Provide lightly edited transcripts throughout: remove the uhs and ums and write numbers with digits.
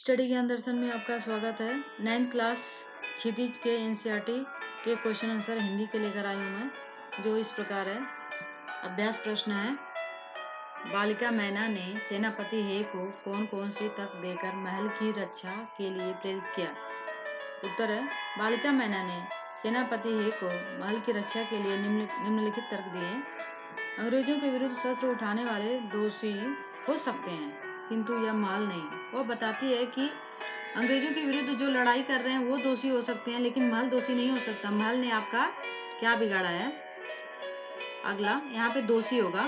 Study ज्ञान दर्शन में आपका स्वागत है। 9th क्लास क्षितिज के एनसीईआरटी के क्वेश्चन आंसर हिंदी के लेकर आई हूँ मैं, जो इस प्रकार है। अभ्यास प्रश्न है, बालिका मैना ने सेनापति हे को कौन कौन सी तर्क देकर महल की रक्षा के लिए प्रेरित किया। उत्तर है, बालिका मैना ने सेनापति हे को महल की रक्षा के लिए निम्नलिखित तर्क दिए। अंग्रेजों के विरुद्ध शस्त्र उठाने वाले दोषी हो सकते हैं, किंतु यह महल नहीं। वह बताती है कि अंग्रेजों के विरुद्ध जो लड़ाई कर रहे हैं वो दोषी हो सकते हैं, लेकिन महल दोषी नहीं हो सकता। महल ने आपका क्या बिगाड़ा है। अगला यहाँ पे दोषी होगा,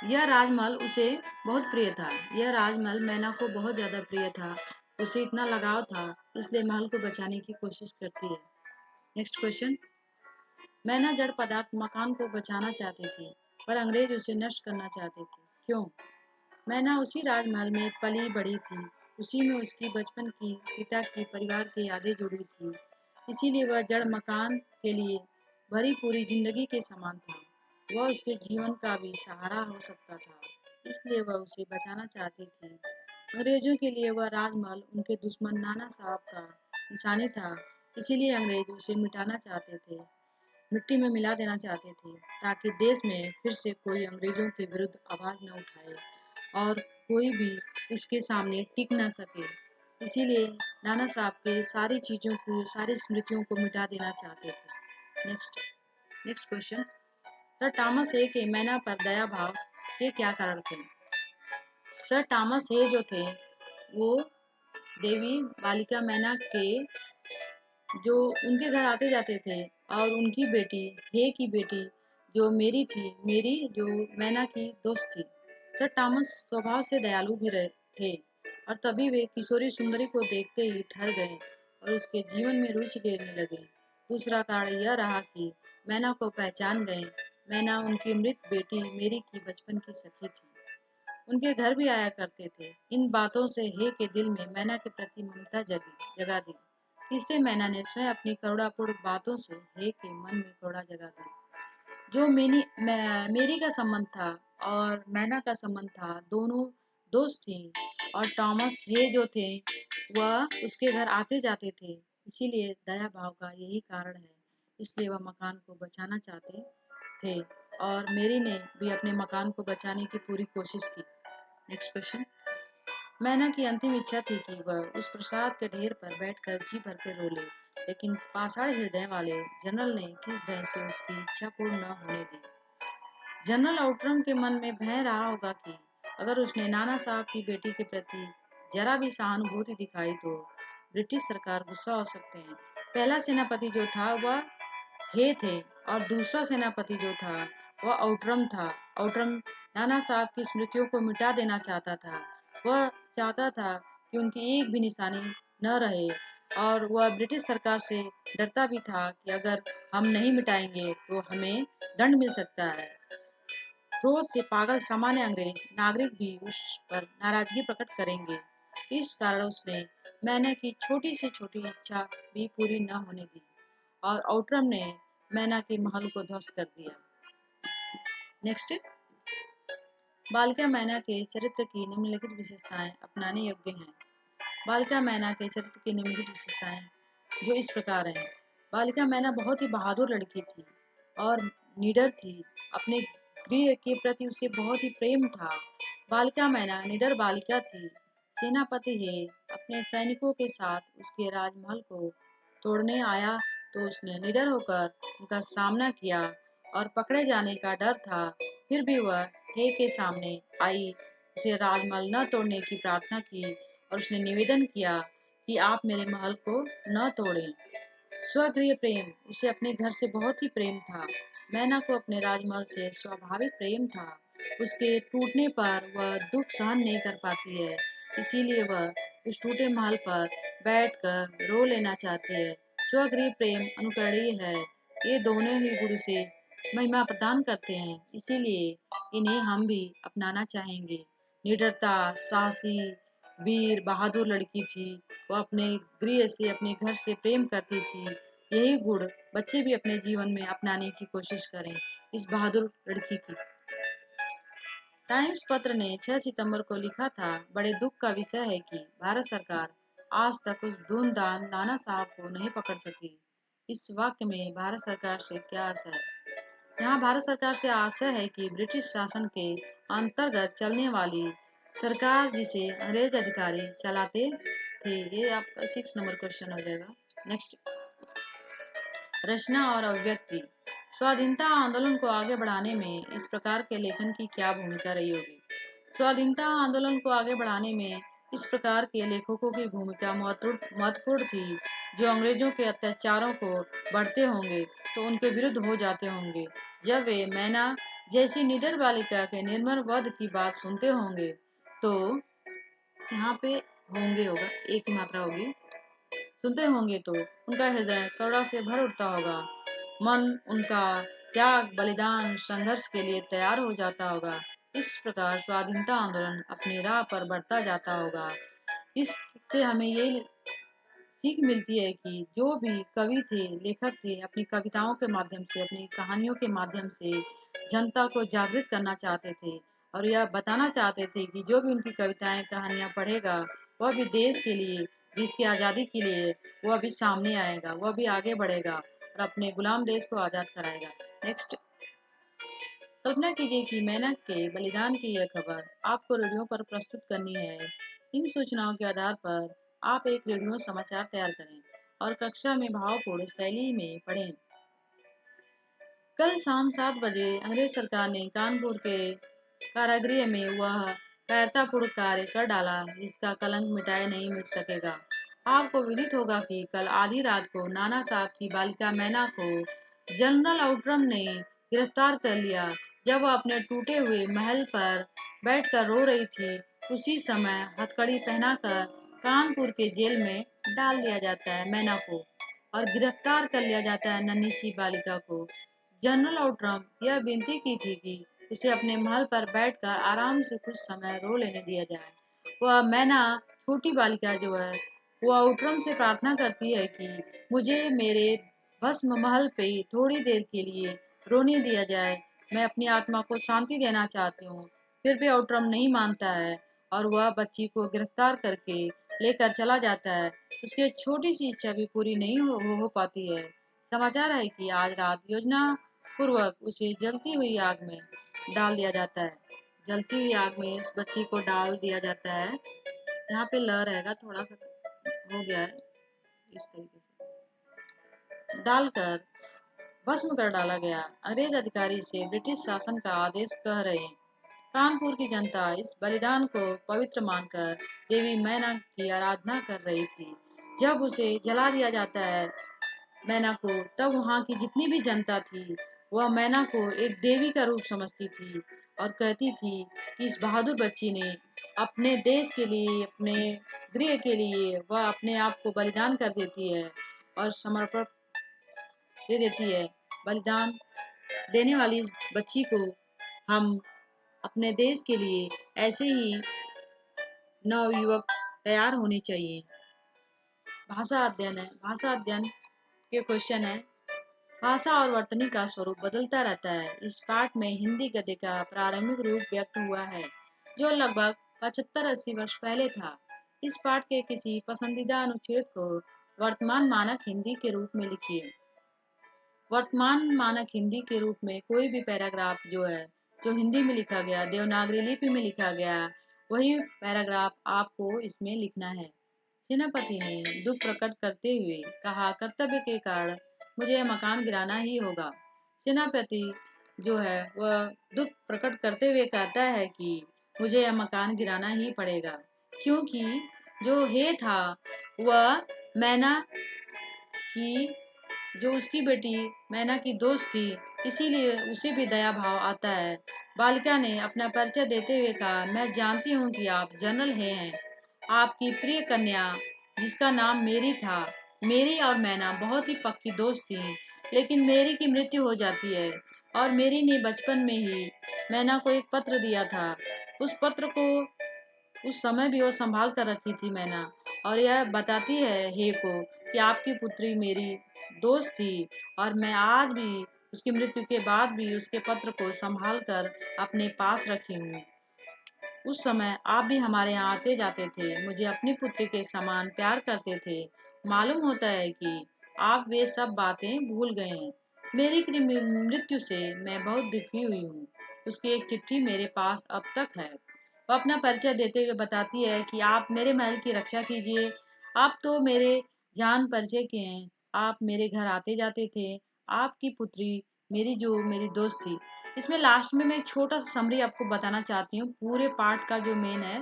यह राजमहल उसे बहुत प्रिय था। यह राजमहल मैना को बहुत ज्यादा प्रिय था, उसे इतना लगाव था, इसलिए महल को बचाने की कोशिश करती है। नेक्स्ट क्वेश्चन, मैना जड़ पदार्थ मकान को बचाना चाहती थी, पर अंग्रेज उसे नष्ट करना चाहते थे। क्यों? मैना उसी राजमहल में पली बढ़ी थी, उसी में उसकी बचपन की, पिता की, परिवार की यादें जुड़ी थी, इसीलिए वह जड़ मकान के लिए भरी पूरी जिंदगी के समान था। वह उसके जीवन का भी सहारा हो सकता था, इसलिए वह उसे बचाना चाहती थी। अंग्रेजों के लिए वह राजमहल उनके दुश्मन नाना साहब का निशानी था, इसीलिए अंग्रेज उसे मिटाना चाहते थे, मिट्टी में मिला देना चाहते थे, ताकि देश में फिर से कोई अंग्रेजों के विरुद्ध आवाज न उठाए और कोई भी उसके सामने टिक ना सके। इसीलिए नाना साहब के सारी चीजों को, सारी स्मृतियों को मिटा देना चाहते थे। नेक्स्ट क्वेश्चन, सर थॉमस हे के मैना पर दया भाव के क्या कारण थे। सर थॉमस हे जो थे वो देवी बालिका मैना के जो उनके घर आते जाते थे, और उनकी बेटी हे की बेटी जो मेरी थी, मेरी जो मैना की दोस्त थी। सर थॉमस स्वभाव से दयालु भी रहे थे, और तभी वे किशोरी सुंदरी को देखते ही ठहर गए और उसके जीवन में रुचि लेने लगे। दूसरा कारण यह रहा कि मैना को पहचान गए। मैना उनकी मृत बेटी मेरी की बचपन की सखी थी, उनके घर भी आया करते थे। इन बातों से हे के दिल में मैना के प्रति ममता जगा दी। तीसरे मैना ने स्वयं अपनी करुणापूर्ण बातों से हे के मन में करुणा जगा दी। जो मेरी का संबंध था और मैना का संबंध था, दोनों दोस्त थे, और थॉमस हे जो थे वह उसके घर आते जाते थे, इसीलिए दया भाव का यही कारण है। इसलिए वह मकान को बचाना चाहते थे, और मेरी ने भी अपने मकान को बचाने की पूरी कोशिश की। नेक्स्ट क्वेश्चन, मैना की अंतिम इच्छा थी कि वह उस प्रसाद के ढेर पर बैठकर जी भर के रो ले, लेकिन पाषाण हृदय वाले जनरल ने किस भय से उसकी इच्छा पूर्ण न होने दी। जनरल आउटरम के मन में भय रहा होगा कि अगर उसने नाना साहब की बेटी के प्रति जरा भी सहानुभूति दिखाई तो ब्रिटिश सरकार गुस्सा हो सकते हैं। पहला सेनापति जो था वह हे थे, और दूसरा सेनापति जो था वह आउटरम था। आउटरम नाना साहब की स्मृतियों को मिटा देना चाहता था। वह चाहता था कि उनकी एक भी निशानी न रहे, और वह ब्रिटिश सरकार से डरता भी था कि अगर हम नहीं मिटाएंगे तो हमें दंड मिल सकता है। क्रोध से पागल सामान्य अंग्रेज नागरिक भी उस पर नाराजगी प्रकट करेंगे। इस कारण उसने मैना की छोटी से छोटी इच्छा भी पूरी न होने दी, और आउटरम ने मैना के महल को ध्वस्त कर दिया। नेक्स्ट, बालिका मैना के चरित्र की निम्नलिखित विशेषताएं अपनाने योग्य हैं। बालिका मैना के चरित्र की निम्नलिखित विशेषताएं जो इस प्रकार हैं। बालिका मैना बहुत ही बहादुर लड़की थी और निडर थी। अपने गृह के प्रति उसे बहुत ही प्रेम था। बालिका मैना निडर बालिका थी। सेनापति हे अपने सैनिकों के साथ उसके राजमहल को तोड़ने आया तो उसने निडर होकर उनका सामना किया, और पकड़े जाने का डर था, फिर भी वह हे के सामने आई, उसे राजमहल न तोड़ने की प्रार्थना की, और उसने निवेदन किया कि आप मेरे महल को न तोड़ें। स्वगृह प्रेम, उसे अपने घर से बहुत ही प्रेम था। मैना को अपने राजमहल से स्वाभाविक प्रेम था। उसके टूटने पर वह दुख सहन नहीं कर पाती है, इसीलिए वह उस टूटे महल पर बैठकर रो लेना चाहती है। स्वगृह प्रेम अनुकरणीय है। ये दोनों ही गुण से महिमा प्रदान करते हैं, इसीलिए इन्हें हम भी अपनाना चाहेंगे। निडरता, साहसी, वीर, बहादुर लड़की थी। वह अपने गृह से, अपने घर से प्रेम करती थी। यही गुण बच्चे भी अपने जीवन में अपनाने की कोशिश करें, इस बहादुर लड़की की। टाइम्स पत्र ने 6 सितंबर को लिखा था, बड़े दुख का विषय है कि भारत सरकार आज तक उस धूमधाम नाना साहब को नहीं पकड़ सकी। इस वाक्य में भारत सरकार से क्या आशा है? यहाँ भारत सरकार से आशा है कि ब्रिटिश शासन के अंतर्गत चलने वाली सरकार जिसे अंग्रेज अधिकारी चलाते थे। ये आपका 6 नंबर क्वेश्चन हो जाएगा। नेक्स्ट, रचना और अभिव्यक्ति। स्वाधीनता आंदोलन को आगे बढ़ाने में इस प्रकार के लेखन की क्या भूमिका रही होगी? स्वाधीनता आंदोलन को आगे बढ़ाने में इस प्रकार के लेखकों की भूमिका महत्वपूर्ण थी, जो अंग्रेजों के अत्याचारों को बढ़ते होंगे तो उनके विरुद्ध हो जाते होंगे। जब वे मैना जैसी निडर बालिका के निर्मम वध की बात सुनते होंगे तो यहाँ पे होंगे होगा, एक ही मात्रा होगी, सुनते होंगे तो उनका हृदय करुणा से भर उठता होगा, मन उनका त्याग, बलिदान, संघर्ष के लिए तैयार हो जाता होगा। इस प्रकार स्वाधीनता आंदोलन अपनी राह पर बढ़ता जाता होगा। इससे हमें ये सीख मिलती है कि जो भी कवि थे, लेखक थे, अपनी कविताओं के माध्यम से, अपनी कहानियों के माध्यम से जनता को जागृत करना चाहते थे और यह बताना चाहते थे कि जो भी उनकी कविताएं, कहानियां पढ़ेगा, वह भी देश के लिए, देश की आज़ादी के लिए वह भी सामने आएगा, वह भी आगे बढ़ेगा और अपने गुलाम देश को आज़ाद कराएगा। नेक्स्ट, कल्पना कीजिए कि मेनका के बलिदान की यह खबर आपको रेडियो पर प्रस्तुत करनी है। इन सूचनाओं के आधार पर आप एक रेडियो समाचार तैयार करें और कक्षा में भावपूर्ण शैली में पढ़ें। कल शाम 7 बजे अंग्रेज सरकार ने कानपुर के कारागृह में वह कायरतापूर्ण कार्य कर डाला जिसका कलंक मिटाए नहीं मिट सकेगा। आपको विदित होगा कि कल आधी रात को नाना साहब की बालिका मैना को जनरल आउट्रम ने गिरफ्तार कर लिया। जब वह अपने टूटे हुए महल पर बैठकर रो रही थी, उसी समय हथकड़ी पहनाकर कानपुर के जेल में डाल दिया जाता है मैना को और गिरफ्तार कर लिया जाता है नन्ही सी बालिका को। जनरल आउट्रम यह विनती की थी कि उसे अपने महल पर बैठकर आराम से कुछ समय रो लेने दिया जाए। वह मैना, छोटी बालिका जो है, वो आउट्रम से प्रार्थना करती है कि मुझे मेरे भस्म महल पे थोड़ी देर के लिए रोने दिया जाए, मैं अपनी आत्मा को शांति देना चाहती हूँ। फिर भी आउट्रम नहीं मानता है और वह बच्ची को गिरफ्तार करके लेकर चला जाता है। उसकी छोटी सी इच्छा भी पूरी नहीं हो पाती है। समाचार है कि आज रात योजना पूर्वक उसे जलती हुई आग में डाल दिया जाता है। जलती हुई आग में उस बच्ची को डाल दिया जाता है। यहाँ पे ल रहेगा, थोड़ा सा हो गया है, इस तरीके से डालकर भस्म कर डाला गया। अंग्रेज अधिकारी से ब्रिटिश शासन का आदेश कह रहे हैं। कानपुर की जनता इस बलिदान को पवित्र मानकर देवी मैना की आराधना कर रही थी। जब उसे जला दिया जाता है मैना को, तब वहाँ की जितनी भी जनता थी वह मैना को एक देवी का रूप समझती थी और कहती थी कि इस बहादुर बच्ची ने अपने देश के लिए, अपने गृह के लिए वह अपने आप को बलिदान कर देती है और समर्पण दे देती है। बलिदान देने वाली इस बच्ची को हम अपने देश के लिए ऐसे ही नवयुवक तैयार होने चाहिए। भाषा अध्ययन है। भाषा अध्ययन के क्वेश्चन है। भाषा और वर्तनी का स्वरूप बदलता रहता है। इस पाठ में हिंदी गद्य का प्रारंभिक रूप व्यक्त हुआ है, जो लगभग 75-80 वर्ष पहले था। इस पाठ के किसी पसंदीदा अनुच्छेद को वर्तमान मानक हिंदी के रूप में लिखिए। वर्तमान मानक हिंदी के रूप में कोई भी पैराग्राफ जो हिंदी में लिखा गया, देवनागरी लिपि में लिखा गया, वही पैराग्राफ आपको इसमें लिखना है। सेनापति ने दुख प्रकट करते हुए कहा, कर्तव्य के कारण मुझे यह मकान गिराना ही होगा। सेनापति जो है वह दुख प्रकट करते हुए कहता है कि मुझे यह मकान गिराना ही पड़ेगा, क्योंकि जो हे था वह मैना की, जो उसकी बेटी मैना की दोस्त थी, इसीलिए उसे भी दया भाव आता है। बालिका ने अपना परिचय देते हुए कहा, मैं जानती हूँ कि आप जनरल हैं। आपकी प्रिय कन्या जिसका नाम मेरी था, मेरी और मैना बहुत ही पक्की दोस्त थी, लेकिन मेरी की मृत्यु हो जाती है और मेरी ने बचपन में ही मैना को एक पत्र दिया था। उस पत्र को उस समय भी वो संभाल कर रखी थी मैना, और यह बताती है हे को कि आपकी पुत्री मेरी दोस्त थी और मैं आज भी उसकी मृत्यु के बाद भी उसके पत्र को संभाल कर अपने पास रखी हूँ। उस समय आप भी हमारे यहाँ आते जाते थे, मुझे अपनी पुत्री के समान प्यार करते थे। मालूम होता है कि आप वे सब बातें भूल गए हैं। मेरी मृत्यु से मैं बहुत दुखी हुई हूँ। उसकी एक चिट्ठी मेरे पास अब तक है। वो अपना परिचय देते हुए बताती है कि आप मेरे महल की रक्षा कीजिए। आप तो मेरे जान परिचय के हैं। आप मेरे घर आते जाते थे। आपकी पुत्री मेरी दोस्त थी। इसमें लास्ट में मैं एक छोटा सा समरी आपको बताना चाहती हूँ। पूरे पार्ट का जो मेन है,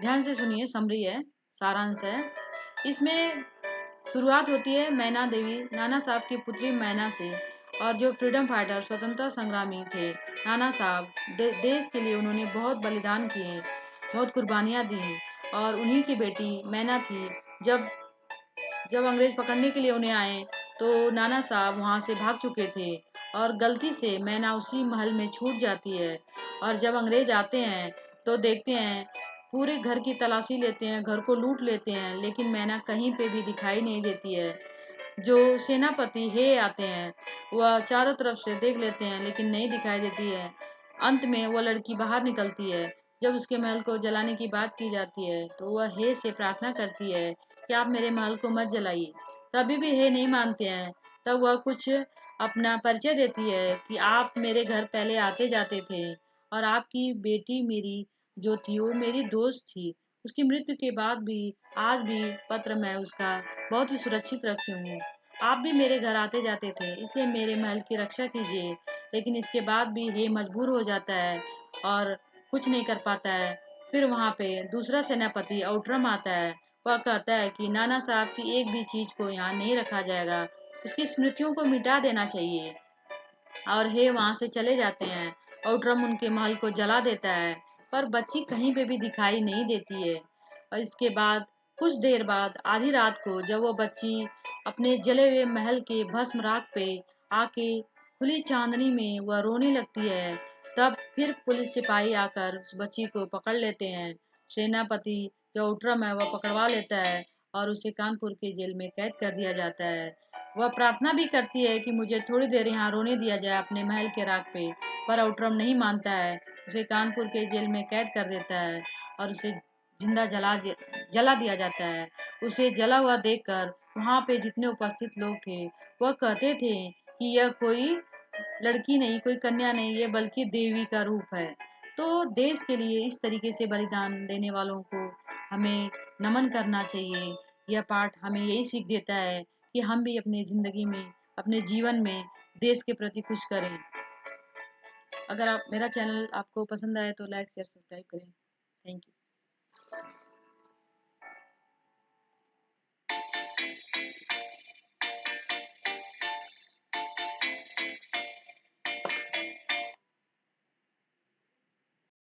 ध्यान से सुनिए, समरी है, सारांश है। इसमें शुरुआत होती है मैना देवी नाना साहब की पुत्री मैना से, और जो फ्रीडम फाइटर स्वतंत्रता संग्रामी थे नाना साहब, देश के लिए उन्होंने बहुत बलिदान किए, बहुत कुर्बानियाँ दी, और उन्हीं की बेटी मैना थी। जब जब अंग्रेज पकड़ने के लिए उन्हें आए तो नाना साहब वहाँ से भाग चुके थे, और गलती से मैना उसी महल में छूट जाती है। और जब अंग्रेज आते हैं तो देखते हैं, पूरे घर की तलाशी लेते हैं, घर को लूट लेते हैं, लेकिन मैना कहीं पे भी दिखाई नहीं देती है। जो सेनापति हे आते हैं, वह चारों तरफ से देख लेते हैं लेकिन नहीं दिखाई देती है। अंत में वह लड़की बाहर निकलती है। जब उसके महल को जलाने की बात की जाती है तो वह हे से प्रार्थना करती है कि आप मेरे महल को मत जलाइए। तभी भी हे नहीं मानते हैं। तब वह कुछ अपना परिचय देती है कि आप मेरे घर पहले आते जाते थे, और आपकी बेटी मेरी जो थी वो मेरी दोस्त थी। उसकी मृत्यु के बाद भी आज भी पत्र मैं उसका बहुत ही सुरक्षित रखी हूँ। आप भी मेरे घर आते जाते थे, इसलिए मेरे महल की रक्षा कीजिए। लेकिन इसके बाद भी हे मजबूर हो जाता है और कुछ नहीं कर पाता है। फिर वहाँ पे दूसरा सेनापति आउटरम आता है। वह कहता है कि नाना साहब की एक भी चीज को यहाँ नहीं रखा जाएगा, उसकी स्मृतियों को मिटा देना चाहिए। और हे वहां से चले जाते हैं। आउटरम उनके महल को जला देता है, पर बच्ची कहीं पे भी दिखाई नहीं देती है। और इसके बाद कुछ देर बाद आधी रात को जब वो बच्ची अपने जले हुए महल के भस्म राख पे आके खुली चांदनी में वह रोने लगती है, तब फिर पुलिस सिपाही आकर उस बच्ची को पकड़ लेते हैं। सेनापति जो आउटरम है वह पकड़वा लेता है और उसे कानपुर के जेल में कैद कर दिया जाता है। वह प्रार्थना भी करती है कि मुझे थोड़ी देर यहाँ रोने दिया जाए अपने महल के राख पे, पर आउटरम नहीं मानता है। उसे कानपुर के जेल में कैद कर देता है और उसे जिंदा जला दिया जाता है। उसे जला हुआ देखकर वहाँ पे जितने उपस्थित लोग थे वह कहते थे कि यह कोई लड़की नहीं, कोई कन्या नहीं, ये बल्कि देवी का रूप है। तो देश के लिए इस तरीके से बलिदान देने वालों को हमें नमन करना चाहिए। यह पाठ हमें यही सीख देता है कि हम भी अपने ज़िंदगी में, अपने जीवन में देश के प्रति कुछ करें। अगर आप मेरा चैनल आपको पसंद आए तो लाइक शेयर सब्सक्राइब करें। Thank you.